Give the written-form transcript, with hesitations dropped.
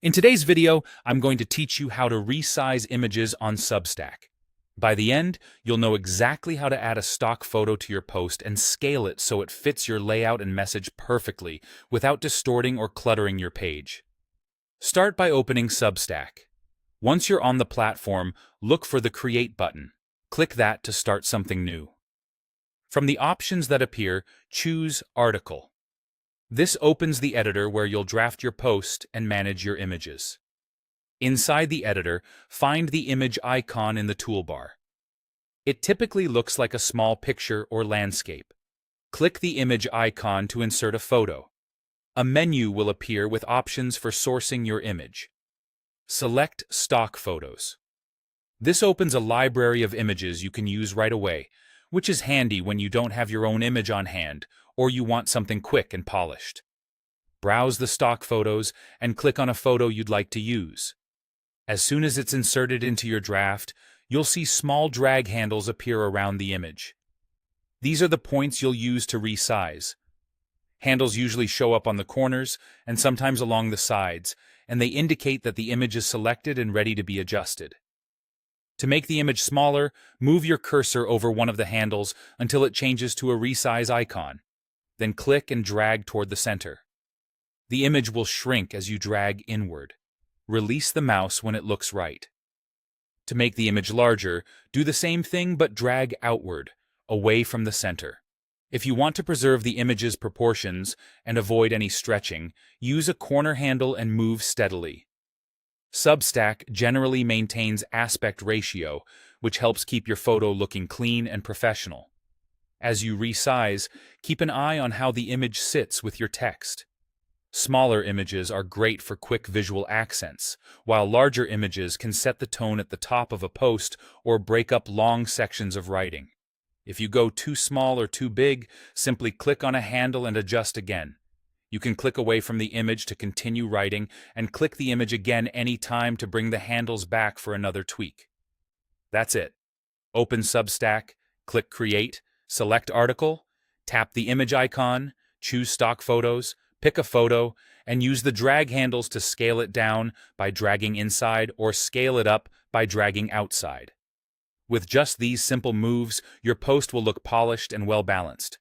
In today's video, I'm going to teach you how to resize images on Substack. By the end, you'll know exactly how to add a stock photo to your post and scale it so it fits your layout and message perfectly without distorting or cluttering your page. Start by opening Substack. Once you're on the platform, look for the Create button. Click that to start something new. From the options that appear, choose Article. This opens the editor where you'll draft your post and manage your images. Inside the editor, find the image icon in the toolbar. It typically looks like a small picture or landscape. Click the image icon to insert a photo. A menu will appear with options for sourcing your image. Select Stock Photos. This opens a library of images you can use right away, which is handy when you don't have your own image on hand or you want something quick and polished. Browse the stock photos and click on a photo you'd like to use. As soon as it's inserted into your draft, you'll see small drag handles appear around the image. These are the points you'll use to resize. Handles usually show up on the corners and sometimes along the sides, and they indicate that the image is selected and ready to be adjusted. To make the image smaller, move your cursor over one of the handles until it changes to a resize icon. Then click and drag toward the center. The image will shrink as you drag inward. Release the mouse when it looks right. To make the image larger, do the same thing but drag outward, away from the center. If you want to preserve the image's proportions and avoid any stretching, use a corner handle and move steadily. Substack generally maintains aspect ratio, which helps keep your photo looking clean and professional. As you resize, keep an eye on how the image sits with your text. Smaller images are great for quick visual accents, while larger images can set the tone at the top of a post or break up long sections of writing. If you go too small or too big, simply click on a handle and adjust again. You can click away from the image to continue writing and click the image again anytime to bring the handles back for another tweak. That's it. Open Substack, click Create, select Article, tap the image icon, choose Stock Photos, pick a photo, and use the drag handles to scale it down by dragging inside or scale it up by dragging outside. With just these simple moves, your post will look polished and well-balanced.